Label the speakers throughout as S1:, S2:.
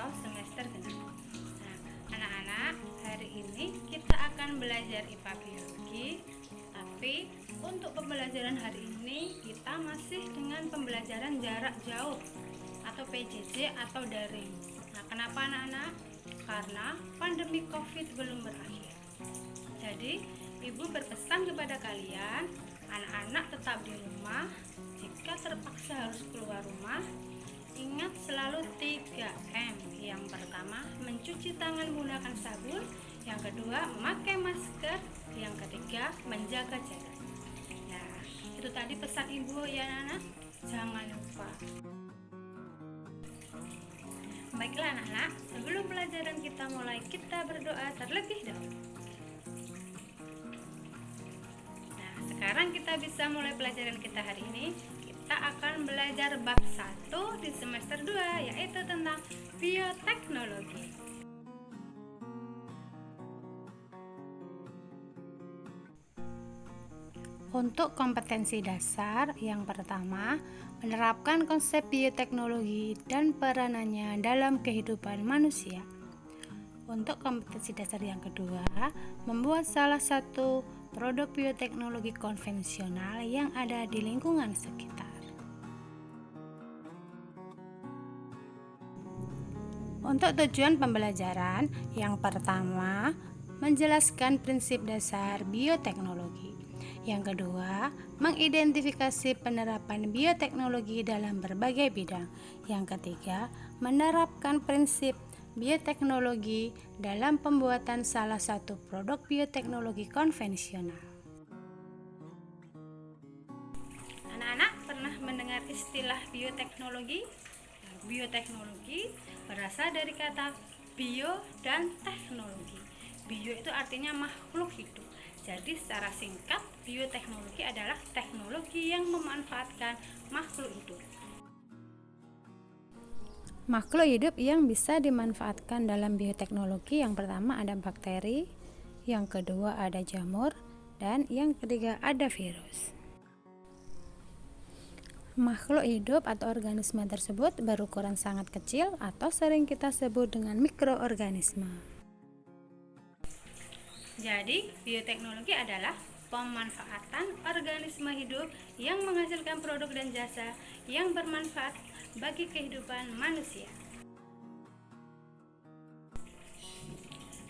S1: atau semester genap. Nah, anak-anak, hari ini kita akan belajar IPA Biologi, tapi untuk pembelajaran hari ini kita masih dengan pembelajaran jarak jauh atau PJJ atau daring. Nah, kenapa anak-anak? Karena pandemi COVID belum berakhir. Jadi, Ibu berpesan kepada kalian, anak-anak tetap di rumah. Jika terpaksa harus keluar rumah, ingat selalu 3M. Yang pertama, mencuci tangan menggunakan sabun. Yang kedua, memakai masker. Yang ketiga, menjaga jarak. Nah, itu tadi pesan Ibu ya anak-anak. Jangan lupa. Baiklah anak-anak, sebelum pelajaran kita mulai, kita berdoa terlebih dahulu. Sekarang kita bisa mulai pelajaran kita hari ini. Kita akan belajar bab 1 di semester 2, yaitu tentang bioteknologi. Untuk kompetensi dasar, yang pertama, menerapkan konsep bioteknologi dan peranannya dalam kehidupan manusia. Untuk kompetensi dasar yang kedua, membuat salah satu produk bioteknologi konvensional yang ada di lingkungan sekitar. Untuk tujuan pembelajaran, yang pertama, menjelaskan prinsip dasar bioteknologi. Yang kedua, mengidentifikasi penerapan bioteknologi dalam berbagai bidang. Yang ketiga, menerapkan prinsip bioteknologi dalam pembuatan salah satu produk bioteknologi konvensional. Anak-anak pernah mendengar istilah bioteknologi? Bioteknologi berasal dari kata bio dan teknologi. Bio itu artinya makhluk hidup. Jadi secara singkat, bioteknologi adalah teknologi yang memanfaatkan makhluk hidup. Makhluk hidup yang bisa dimanfaatkan dalam bioteknologi, yang pertama ada bakteri, yang kedua ada jamur, dan yang ketiga ada virus. Makhluk hidup atau organisme tersebut berukuran sangat kecil atau sering kita sebut dengan mikroorganisme. Jadi, bioteknologi adalah pemanfaatan organisme hidup yang menghasilkan produk dan jasa yang bermanfaat bagi kehidupan manusia.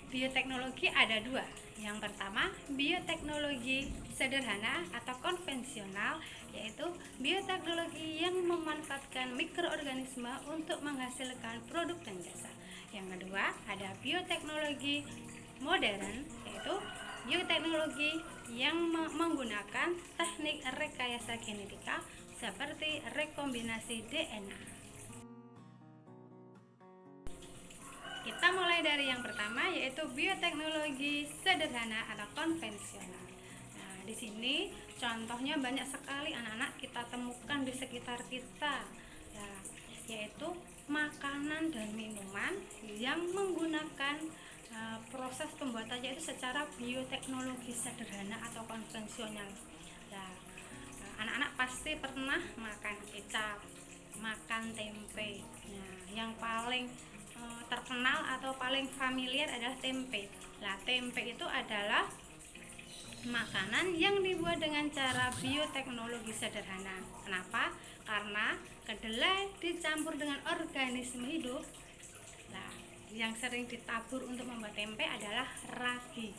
S1: Bioteknologi ada dua. Yang pertama, bioteknologi sederhana atau konvensional, yaitu bioteknologi yang memanfaatkan mikroorganisme untuk menghasilkan produk dan jasa. Yang kedua, ada bioteknologi modern, yaitu bioteknologi yang menggunakan teknik rekayasa genetika seperti rekombinasi DNA. Kita mulai dari yang pertama, yaitu bioteknologi sederhana atau konvensional. Nah, di sini contohnya banyak sekali anak-anak kita temukan di sekitar kita, yaitu makanan dan minuman yang menggunakan proses pembuatannya itu secara bioteknologi sederhana atau konvensional. Anak-anak pasti pernah makan kecap, makan tempe. Nah, yang paling terkenal atau paling familiar adalah tempe. Tempe itu adalah makanan yang dibuat dengan cara bioteknologi sederhana. Kenapa? Karena kedelai dicampur dengan organisme hidup. Yang sering ditabur untuk membuat tempe adalah ragi.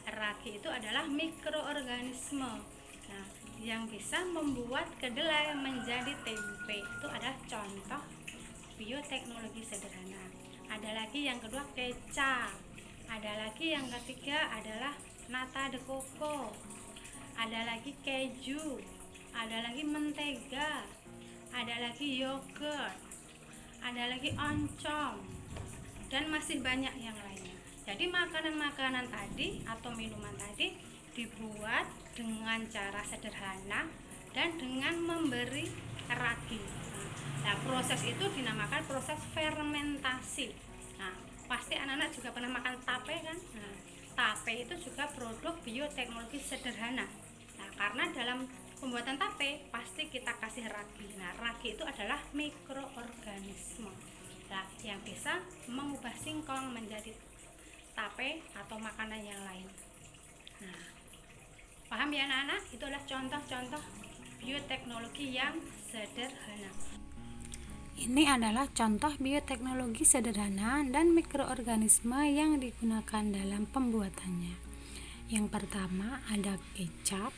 S1: Ragi itu adalah mikroorganisme. Yang bisa membuat kedelai menjadi tempe. Itu adalah contoh bioteknologi sederhana. Ada lagi yang kedua, kecap. Ada lagi yang ketiga adalah nata de coco. Ada lagi keju. Ada lagi mentega. Ada lagi yogurt. Ada lagi oncom. Dan masih banyak yang lainnya. Jadi makanan-makanan tadi atau minuman tadi dibuat dengan cara sederhana dan dengan memberi ragi. Proses itu dinamakan proses fermentasi. Pasti anak-anak juga pernah makan tape kan? Tape itu juga produk bioteknologi sederhana. Karena dalam pembuatan tape pasti kita kasih ragi. Ragi itu adalah mikroorganisme. yang bisa mengubah singkong menjadi tape atau makanan yang lain. Nah, paham ya anak-anak? Itulah contoh-contoh bioteknologi yang sederhana. Ini adalah contoh bioteknologi sederhana dan mikroorganisme yang digunakan dalam pembuatannya. Yang pertama ada kecap.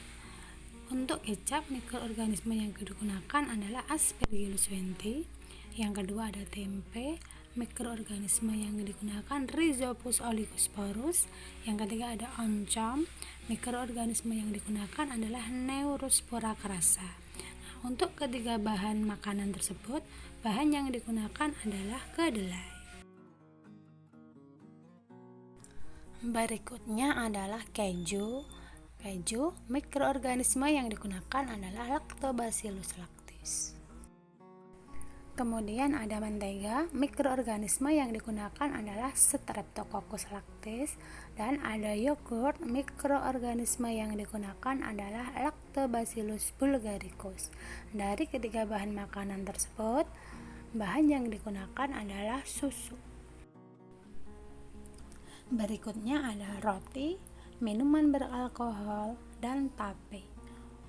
S1: Untuk kecap, mikroorganisme yang digunakan adalah Aspergillus wenti. Yang kedua ada tempe. Mikroorganisme yang digunakan Rhizopus oligosporus. Yang ketiga ada oncom. Mikroorganisme yang digunakan adalah Neurospora crassa. Untuk ketiga bahan makanan tersebut, bahan yang digunakan adalah kedelai. Berikutnya adalah keju. Mikroorganisme yang digunakan adalah Lactobacillus lactis. Kemudian ada mentega. Mikroorganisme yang digunakan adalah Streptococcus lactis. Dan ada yogurt. Mikroorganisme yang digunakan adalah Lactobacillus bulgaricus. Dari ketiga bahan makanan tersebut, bahan yang digunakan adalah susu. Berikutnya ada roti, minuman beralkohol, dan tape.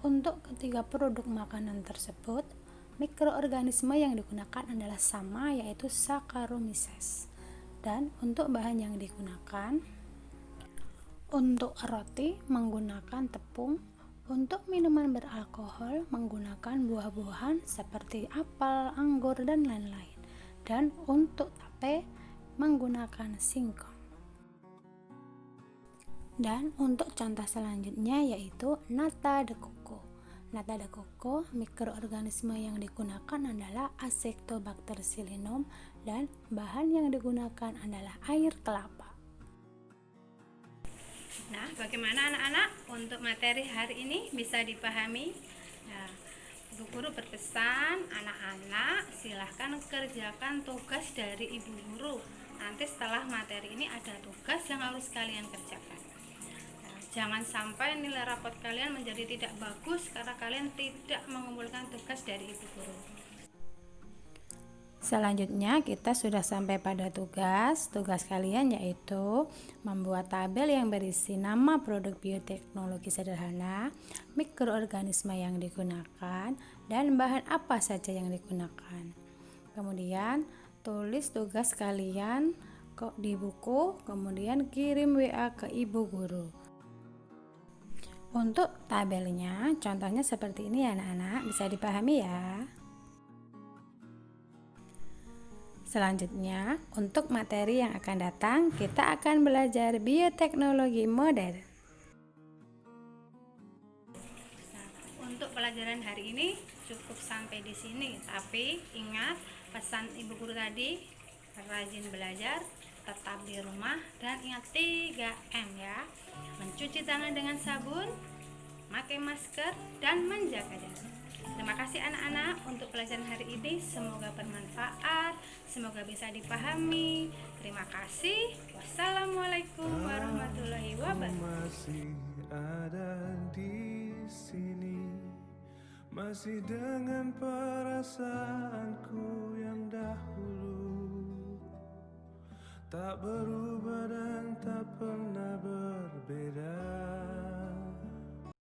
S1: Untuk ketiga produk makanan tersebut, mikroorganisme yang digunakan adalah sama, yaitu Saccharomyces. Dan untuk bahan yang digunakan, untuk roti menggunakan tepung, untuk minuman beralkohol menggunakan buah-buahan seperti apel, anggur, dan lain-lain. Dan untuk tape menggunakan singkong. Dan untuk contoh selanjutnya yaitu nata de coco. Nata de coco, mikroorganisme yang digunakan adalah Acetobacter silynum dan bahan yang digunakan adalah air kelapa. Nah, bagaimana anak-anak? Untuk materi hari ini bisa dipahami? Nah, Ibu Guru berpesan, anak-anak silahkan kerjakan tugas dari Ibu Guru. Nanti setelah materi ini ada tugas yang harus kalian kerjakan. Jangan sampai nilai rapot kalian menjadi tidak bagus karena kalian tidak mengumpulkan tugas dari Ibu Guru. Selanjutnya kita sudah sampai pada tugas kalian, yaitu membuat tabel yang berisi nama produk bioteknologi sederhana, mikroorganisme yang digunakan, dan bahan apa saja yang digunakan. Kemudian tulis tugas kalian di buku, kemudian kirim WA ke Ibu Guru. Untuk tabelnya, contohnya seperti ini ya anak-anak, bisa dipahami ya. Selanjutnya, untuk materi yang akan datang, kita akan belajar bioteknologi modern. Nah, untuk pelajaran hari ini cukup sampai di sini, tapi ingat pesan Ibu Guru tadi, rajin belajar, tetap di rumah, dan ingat 3M ya. Mencuci tangan dengan sabun, pakai masker, dan menjaga jarak. Terima kasih anak-anak untuk pelajaran hari ini. Semoga bermanfaat, semoga bisa dipahami. Terima kasih. Wassalamualaikum warahmatullahi wabarakatuh.
S2: Masih ada di sini, masih dengan perasaanku yang dahulu, tak berubah dan tak pernah berbeda.